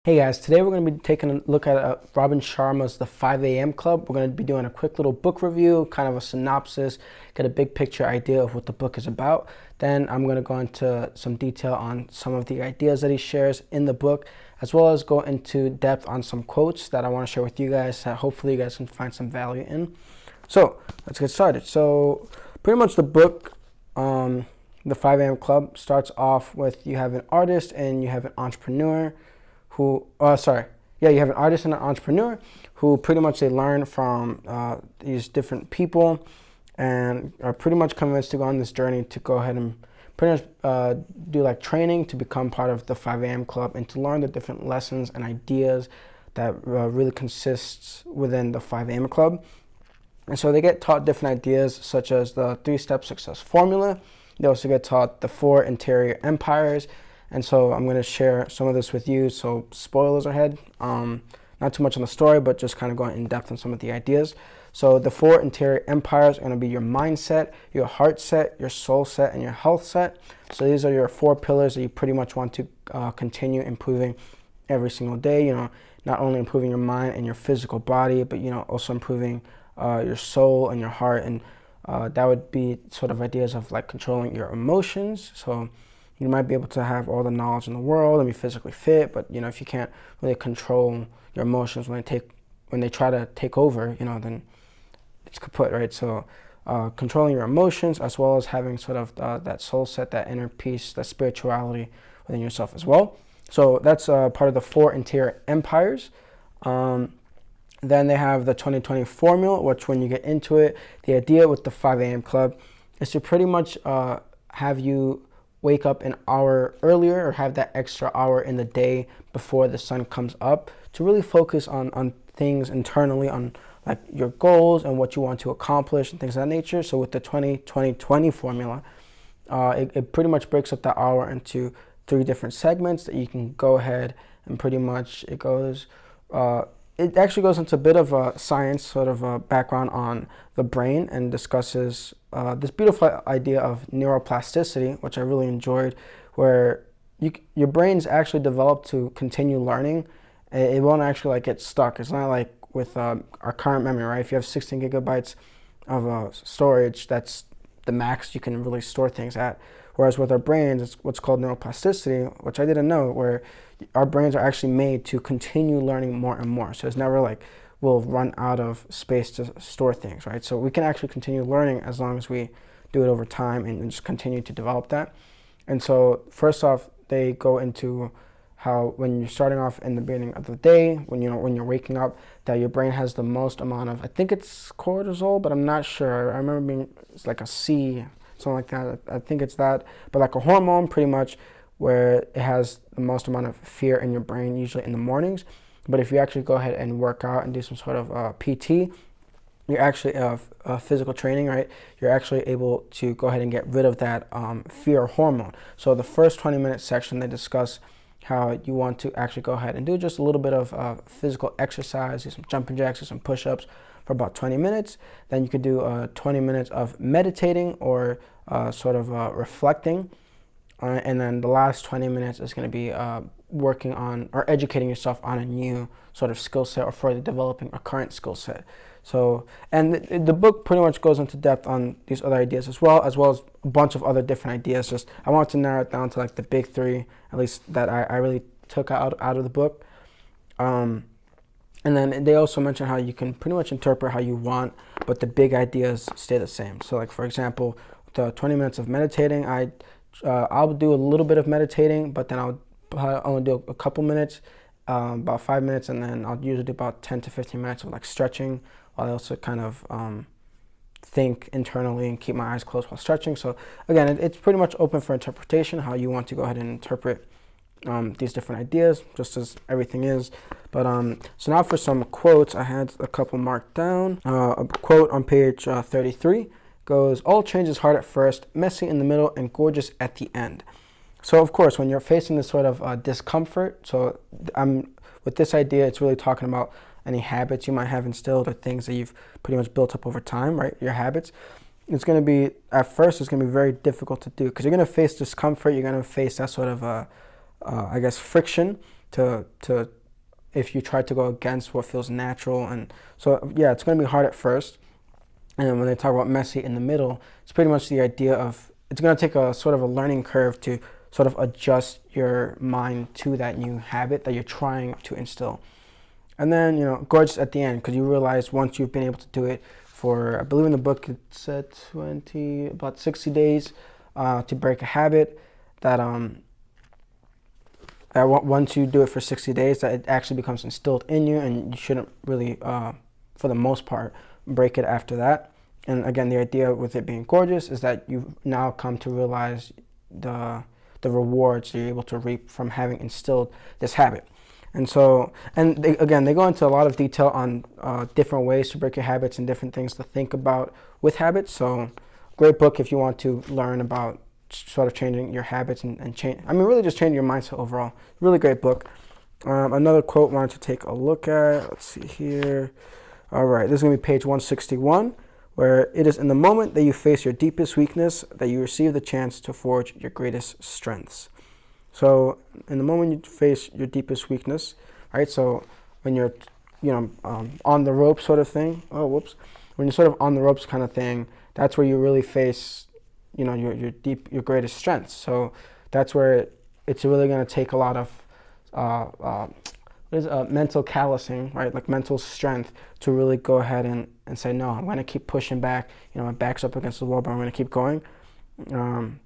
Hey guys, today we're going to be taking a look at Robin Sharma's The 5 a.m. Club. We're going to be doing a quick little book review, kind of a synopsis, get a big picture idea of what the book is about. Then I'm going to go into some detail on some of the ideas that he shares in the book, as well as go into depth on some quotes that I want to share with you guys that hopefully you guys can find some value in. So let's get started. So pretty much the book, The 5 a.m. Club, starts off with you have an artist and you have an entrepreneur you have an artist and an entrepreneur who pretty much they learn from these different people and are pretty much convinced to go on this journey to go ahead and pretty much do like training to become part of the 5 a.m. Club and to learn the different lessons and ideas that really consists within the 5 a.m. Club. And so they get taught different ideas such as the 3-step success formula. They also get taught the 4 interior empires. And so I'm going to share some of this with you. So spoilers ahead, not too much on the story, but just kind of going in depth on some of the ideas. So the 4 interior empires are going to be your mindset, your heart set, your soul set, and your health set. So these are your 4 pillars that you pretty much want to continue improving every single day. You know, not only improving your mind and your physical body, but also improving your soul and your heart. And that would be sort of ideas of like controlling your emotions. So you might be able to have all the knowledge in the world and be physically fit, but if you can't really control your emotions when they try to take over, then it's kaput, right? So controlling your emotions as well as having sort of that soul set, that inner peace, that spirituality within yourself as well. So that's part of the 4 interior empires. Then they have the 2020 formula, which when you get into it, the idea with the 5 a.m. Club is to pretty much have you wake up an hour earlier or have that extra hour in the day before the sun comes up to really focus on things internally, on like your goals and what you want to accomplish and things of that nature. So with the 20-20-20 formula, it pretty much breaks up that hour into 3 different segments that you can go ahead and pretty much it actually goes into a bit of a science sort of a background on the brain and discusses this beautiful idea of neuroplasticity, which I really enjoyed, where your brain's actually developed to continue learning. It won't actually like get stuck. It's not like with our current memory, right? If you have 16 gigabytes of storage, that's the max you can really store things at. Whereas with our brains, it's what's called neuroplasticity, which I didn't know, where our brains are actually made to continue learning more and more. So it's never like we'll run out of space to store things, right? So we can actually continue learning as long as we do it over time and just continue to develop that. And so first off, they go into how when you're starting off in the beginning of the day, when you're waking up, that your brain has the most amount of, I think it's cortisol, but I'm not sure. I remember it's like a C, something like that. I think it's that, but like a hormone pretty much where it has the most amount of fear in your brain, usually in the mornings. But if you actually go ahead and work out and do some sort of PT, you're actually physical training, right? You're actually able to go ahead and get rid of that fear hormone. So the first 20-minute section, they discuss how you want to actually go ahead and do just a little bit of physical exercise, do some jumping jacks or some push-ups for about 20 minutes. Then you could do 20 minutes of meditating or sort of reflecting. And then the last 20 minutes is going to be working on or educating yourself on a new sort of skill set or further developing a current skill set. So, and the book pretty much goes into depth on these other ideas as well as a bunch of other different ideas. Just I wanted to narrow it down to like the big 3, at least that I really took out of the book. And then they also mention how you can pretty much interpret how you want, but the big ideas stay the same. So like, for example, the 20 minutes of meditating, I'll do a little bit of meditating, but then I'll only do a couple minutes, about 5 minutes, and then I'll usually do about 10 to 15 minutes of like stretching. I also kind of think internally and keep my eyes closed while stretching. So again, it's pretty much open for interpretation, how you want to go ahead and interpret these different ideas, just as everything is. But so now for some quotes, I had a couple marked down. A quote on page 33 goes, "All change is hard at first, messy in the middle, and gorgeous at the end." So of course, when you're facing this sort of discomfort, so with this idea, it's really talking about any habits you might have instilled or things that you've pretty much built up over time, right? Your habits. It's going to be, at first, it's going to be very difficult to do because you're going to face discomfort. You're going to face that sort of, friction. to if you try to go against what feels natural. And so yeah, it's going to be hard at first. And when they talk about messy in the middle, it's pretty much the idea of it's going to take a sort of a learning curve to sort of adjust your mind to that new habit that you're trying to instill. And then, gorgeous at the end, because you realize once you've been able to do it for, I believe in the book it said about 60 days to break a habit, that once you do it for 60 days, that it actually becomes instilled in you, and you shouldn't really, for the most part, break it after that. And again, the idea with it being gorgeous is that you've now come to realize the rewards you're able to reap from having instilled this habit. And so, they go into a lot of detail on different ways to break your habits and different things to think about with habits. So, great book if you want to learn about sort of changing your habits and change. I mean, really just changing your mindset overall. Really great book. Another quote I wanted to take a look at. Let's see here. All right, this is going to be page 161, where it is in the moment that you face your deepest weakness that you receive the chance to forge your greatest strengths. So in the moment you face your deepest weakness, right? So when you're, on the ropes sort of thing. When you're sort of on the ropes kind of thing, that's where you really face, your greatest strengths. So that's where it's really going to take a lot of mental callousing, right? Like mental strength to really go ahead and say, no, I'm going to keep pushing back. My back's up against the wall, but I'm going to keep going. And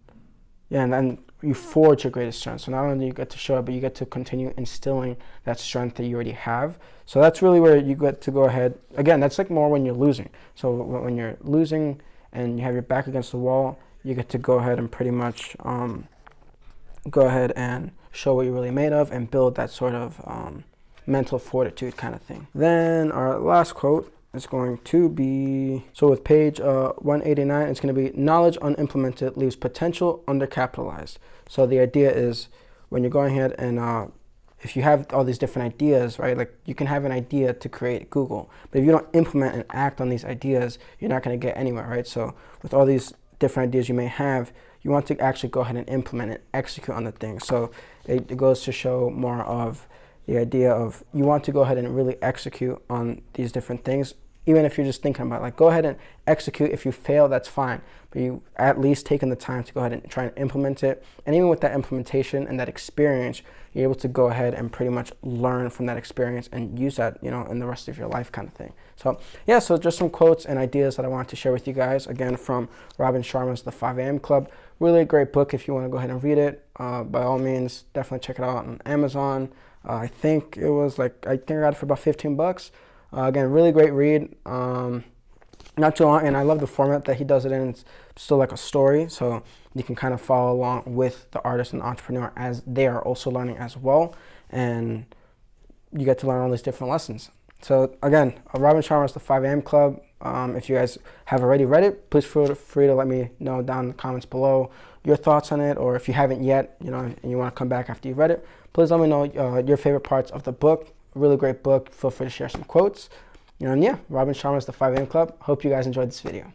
then you forge your greatest strength. So not only do you get to show it, but you get to continue instilling that strength that you already have. So that's really where you get to go ahead. Again, that's like more when you're losing. So when you're losing and you have your back against the wall, you get to go ahead and pretty much go ahead and show what you're really made of and build that sort of mental fortitude kind of thing. Then our last quote is going to be, so with page 189, it's going to be, knowledge unimplemented leaves potential undercapitalized. So the idea is when you're going ahead and if you have all these different ideas, right, like you can have an idea to create Google, but if you don't implement and act on these ideas, you're not going to get anywhere, right? So with all these different ideas you may have, you want to actually go ahead and implement and execute on the things. So it goes to show more of the idea of you want to go ahead and really execute on these different things. Even if you're just thinking about it, like go ahead and execute. If you fail, that's fine. But you at least taking the time to go ahead and try and implement it. And even with that implementation and that experience, you're able to go ahead and pretty much learn from that experience and use that, in the rest of your life kind of thing. So yeah, so just some quotes and ideas that I wanted to share with you guys. Again, from Robin Sharmas, The 5 a.m. Club. Really a great book if you want to go ahead and read it. By all means, definitely check it out on Amazon. I think I got it for about $15. Again, really great read. Not too long, and I love the format that he does it in. It's still like a story, so you can kind of follow along with the artist and entrepreneur as they are also learning as well, and you get to learn all these different lessons. So again, Robin Sharmas, The 5 a.m. Club. If you guys have already read it, please feel free to let me know down in the comments below your thoughts on it, or if you haven't yet, and you want to come back after you've read it, please let me know your favorite parts of the book. Really great book. Feel free to share some quotes. And yeah, Robin Sharmas, The 5 a.m. Club. Hope you guys enjoyed this video.